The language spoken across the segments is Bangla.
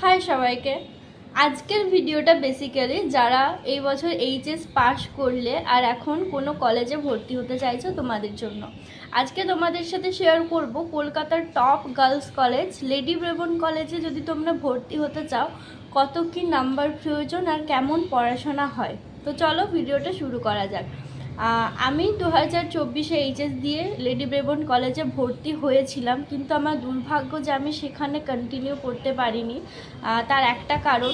হাই সবাইকে। আজকের ভিডিওটা বেসিক্যালি যারা এই বছর এইচএস পাস করলে আর এখন কোনো কলেজে ভর্তি হতে চাইছো তোমাদের জন্য। আজকে তোমাদের সাথে শেয়ার করব কলকাতার top girls college lady Brabourne কলেজে যদি তোমরা ভর্তি হতে চাও কত কি নাম্বার প্রয়োজন আর কেমন পড়াশোনা হয়। তো চলো ভিডিওটা শুরু করা যাক। আমি 2024-এ এইচএস দিয়ে লেডি ব্রেবন কলেজে ভর্তি হয়েছিলাম, কিন্তু আমার দুর্ভাগ্য যে আমি সেখানে কন্টিনিউ করতে পারিনি। তার একটা কারণ,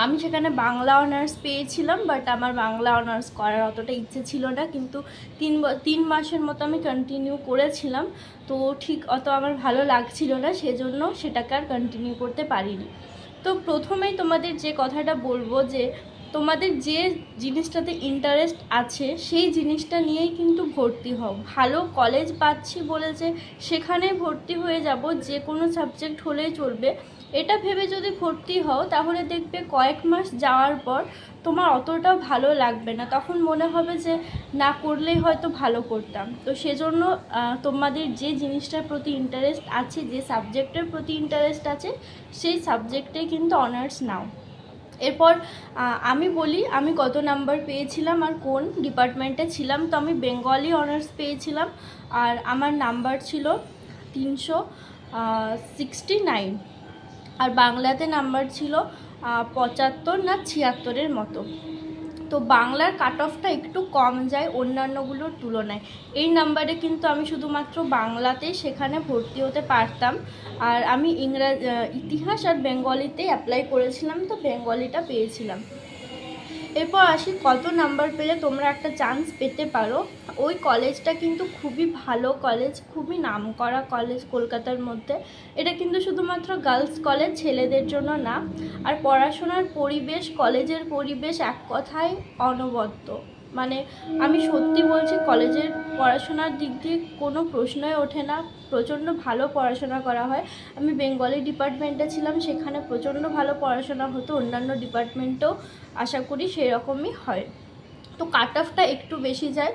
আমি সেখানে বাংলা অনার্স পেয়েছিলাম, বাট আমার বাংলা অনার্স করার অতটা ইচ্ছে ছিল না। কিন্তু 3 মাসের মতো আমি কন্টিনিউ করেছিলাম, তো ঠিক অত আমার ভালো লাগছিল না, সেজন্য সেটাকে আর কন্টিনিউ করতে পারিনি। তো প্রথমেই তোমাদের যে কথাটা বলবো যে তোমাদের যে জিনিসটাতে ইন্টারেস্ট আছে সেই জিনিসটা নিয়েই কিন্তু ভর্তি হও। ভালো কলেজ পাচ্ছি বলে যে সেখানে ভর্তি হয়ে যাব, যে কোনো সাবজেক্ট হলেই চলবে, এটা ভেবে যদি ভর্তি হও তাহলে দেখবে কয়েক মাস যাওয়ার পর তোমার অতটাও ভালো লাগবে না। তখন মনে হবে যে না করলেই হয়তো ভালো করতাম। তো সেজন্য তোমাদের যে জিনিসটার প্রতি ইন্টারেস্ট আছে, যে সাবজেক্টের প্রতি ইন্টারেস্ট আছে, সেই সাবজেক্টে কিন্তু অনার্স নাও। এরপর আমি বলি আমি কত নাম্বার পেয়েছিলাম আর কোন ডিপার্টমেন্টে ছিলাম। তো আমি বেঙ্গলি অনার্স পেয়েছিলাম আর আমার নাম্বার ছিল 369, আর বাংলাতে নাম্বার ছিল 75 না 76-এর মতো। তো বাংলার কাট অফটা একটু কম যায় অন্যান্যগুলোর তুলনায়। এই নাম্বারে কিন্তু আমি শুধুমাত্র বাংলাতেই সেখানে ভর্তি হতে পারতাম, আর আমি ইতিহাস আর বেঙ্গলিতেই অ্যাপ্লাই করেছিলাম, তো বেঙ্গলিটা পেয়েছিলাম। এরপর আসি কত নাম্বার পেলে তোমরা একটা চান্স পেতে পারো। ওই কলেজটা কিন্তু খুবই ভালো কলেজ, খুবই নামকরা কলেজ কলকাতার মধ্যে। এটা কিন্তু শুধুমাত্র গার্লস কলেজ, ছেলেদের জন্য না। আর পড়াশোনার পরিবেশ, কলেজের পরিবেশ এক কথায় অনবদ্য। মানে আমি সত্যি বলছি, কলেজের পড়াশোনার দিক দিয়ে কোনো প্রশ্নই ওঠে না, প্রচণ্ড ভালো পড়াশোনা করা হয়। আমি বেঙ্গলি ডিপার্টমেন্টে ছিলাম, সেখানে প্রচণ্ড ভালো পড়াশোনা হতো, অন্যান্য ডিপার্টমেন্টেও আশা করি সেরকমই হয়। তো কাট অফটা একটু বেশি যায়।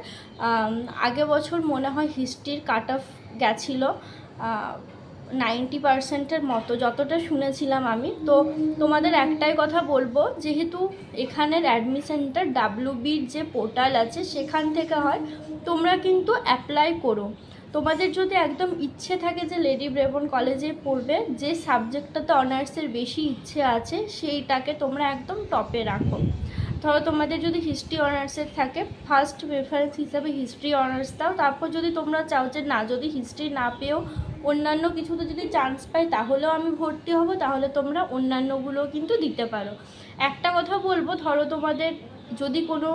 আগে বছর মনে হয় হিস্ট্রির কাট অফ গেছিলো 90%-এর মতো, যতটা শুনেছিলাম আমি। তো তোমাদের একটাই কথা বলবো, যেহেতু এখানের অ্যাডমিশনটা WBর যে পোর্টাল আছে সেখান থেকে হয়, তোমরা কিন্তু অ্যাপ্লাই করো। তোমাদের যদি একদম ইচ্ছে থাকে যে লেডি ব্রেবন কলেজে পড়বে, যে সাবজেক্টটাতে অনার্সের বেশি ইচ্ছে আছে সেইটাকে তোমরা একদম টপে রাখো। ধরো তোমাদের যদি হিস্ট্রি অনার্সের থাকে, ফার্স্ট প্রেফারেন্স হিসাবে হিস্ট্রি অনার্স দাও। তারপর যদি তোমরা চাও যে না, যদি হিস্ট্রি না পেয়েও অন্যান্য কিছুতে যদি চান্স পাই তাহলেও আমি ভর্তি হব, তাহলে তোমরা অন্যান্যগুলোও কিন্তু দিতে পারো। একটা কথা বলবো, ধরো তোমাদের যদি কোনো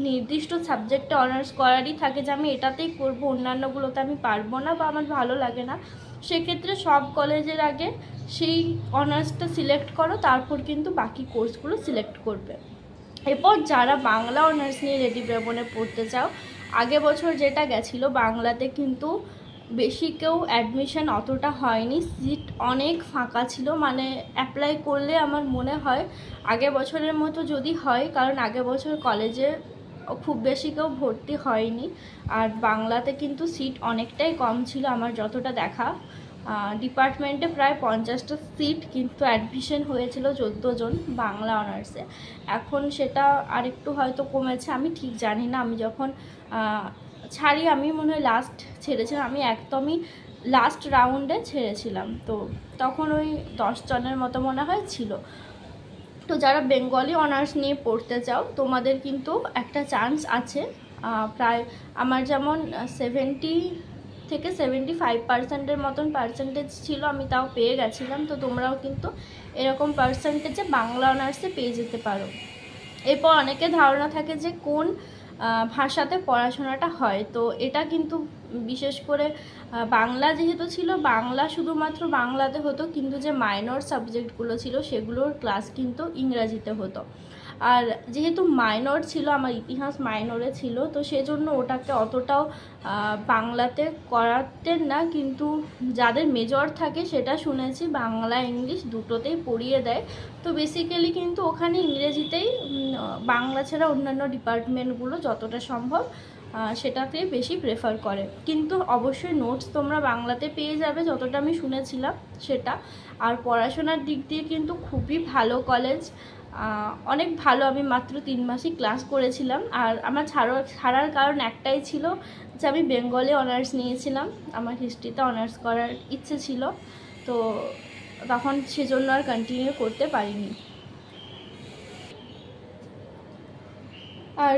নির্দিষ্ট সাবজেক্টে অনার্স করারই থাকে যে আমি এটাতেই করবো, অন্যান্যগুলোতে আমি পারবো না বা আমার ভালো লাগে না, সেক্ষেত্রে সব কলেজের আগে সেই অনার্সটা সিলেক্ট করো, তারপর কিন্তু বাকি কোর্সগুলো সিলেক্ট করবে। এরপর যারা বাংলা অনার্স নিয়ে লেডি ব্রেবনে পড়তে চাও, আগে বছর যেটা গেছিলো, বাংলাতে কিন্তু বেশি কেউ অ্যাডমিশন অতটা হয়নি, সিট অনেক ফাঁকা ছিল। মানে অ্যাপ্লাই করলে আমার মনে হয় আগে বছরের মতো যদি হয়, কারণ আগে বছর কলেজে খুব বেশি কেউ ভর্তি হয়নি, আর বাংলাতে কিন্তু সিট অনেকটাই কম ছিল আমার যতটা দেখা। ডিপার্টমেন্টে প্রায় 50টা সিট, কিন্তু অ্যাডমিশন হয়েছিল 14 জন বাংলা অনার্সে। এখন সেটা আরেকটু হয়তো কমেছে, আমি ঠিক জানি না। আমি যখন ছাড়ি, আমি মনে হয় লাস্ট ছেড়েছিলাম, আমি একদমই লাস্ট রাউন্ডে ছেড়েছিলাম, তো তখন ওই 10 জনের মতো মনে হয় ছিল। তো যারা বেঙ্গলি অনার্স নিয়ে পড়তে চাও তোমাদের কিন্তু একটা চান্স আছে। প্রায় আমার যেমন 70 থেকে 75%-এর মতন পার্সেন্টেজ ছিল, আমি তাও পেয়ে গেছিলাম। তো তোমরাও কিন্তু এরকম পার্সেন্টেজে বাংলা অনার্সে পেয়ে যেতে পারো। এরপর অনেকে ধারণা থাকে যে কোন ভাষাতে পড়াশোনাটা হয়, তো এটা কিন্তু বিশেষ করে বাংলা যেহেতু ছিল, বাংলা শুধুমাত্র বাংলাতে হতো, কিন্তু যে মাইনর সাবজেক্টগুলো ছিল সেগুলোর ক্লাস কিন্তু ইংরাজিতে হতো। আর যেহেতু মাইনর ছিল, আমার ইতিহাস মাইনরে ছিল, তো সেজন্য ওটাকে অতটাও বাংলাতে করাতেন না, কিন্তু যাদের মেজর থাকে সেটা শুনেছি বাংলা ইংলিশ দুটোতেই পড়িয়ে দেয়। তো বেসিক্যালি কিন্তু ওখানে ইংরেজিতেই, বাংলা ছাড়া অন্যান্য ডিপার্টমেন্টগুলো যতটা সম্ভব সেটাতে বেশি প্রেফার করে। কিন্তু অবশ্যই নোটস তোমরা বাংলাতে পেয়ে যাবে যতটা আমি শুনেছিলাম সেটা। আর পড়াশোনার দিক দিয়ে কিন্তু খুবই ভালো কলেজ, অনেক ভালো। আমি মাত্র 3 মাসই ক্লাস করেছিলাম। আর আমার ছাড়ার কারণ একটাই ছিল যে আমি বেঙ্গলে অনার্স নিয়েছিলাম, আমার হিস্ট্রিতে অনার্স করার ইচ্ছে ছিল, তো তখন সেজন্য আর কন্টিনিউ করতে পারিনি। আর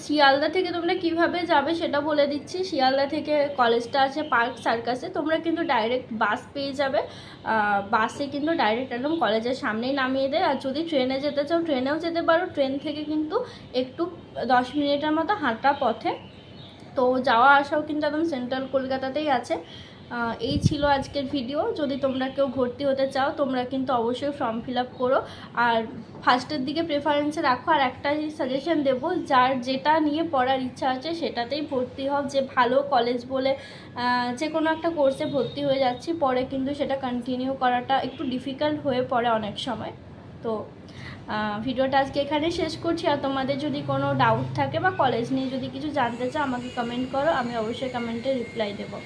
শিয়ালদা থেকে তোমরা কিভাবে যাবে সেটা বলে দিচ্ছি। শিয়ালদা থেকে কলেজটা আছে পার্ক সার্কাসে, তোমরা কিন্তু ডাইরেক্ট বাস পেয়ে যাবে। বাসে কিন্তু ডাইরেক্ট একদম কলেজের সামনেই নামিয়ে দেয়। আর যদি ট্রেনে যেতে চাও ট্রেনেও যেতে পারো, ট্রেন থেকে কিন্তু একটু 10 মিনিটের মতো হাঁটা পথে। তো যাওয়া আসাও কিন্তু একদম সেন্ট্রাল কলকাতাতেই আছে। এই ছিল আজকের ভিডিও। যদি তোমরা কেউ ভর্তি হতে চাও তোমরা কিন্তু অবশ্যই ফর্ম ফিল আপ করো, আর ফার্স্টের দিকে প্রেফারেন্সে রাখো। আর একটাই সাজেশন দেবো, যার যেটা নিয়ে পড়ার ইচ্ছা আছে সেটাতেই ভর্তি হও। যে ভালো কলেজ বলে যে কোনো একটা কোর্সে ভর্তি হয়ে যাচ্ছি, পরে কিন্তু সেটা কন্টিনিউ করাটা একটু ডিফিকাল্ট হয়ে পড়ে অনেক সময়। তো ভিডিওটা আজকে এখানে শেষ করছি। আর তোমাদের যদি কোনো ডাউট থাকে বা কলেজ নিয়ে যদি কিছু জানতে চাও আমাকে কমেন্ট করো, আমি অবশ্যই কমেন্টে রিপ্লাই দেবো।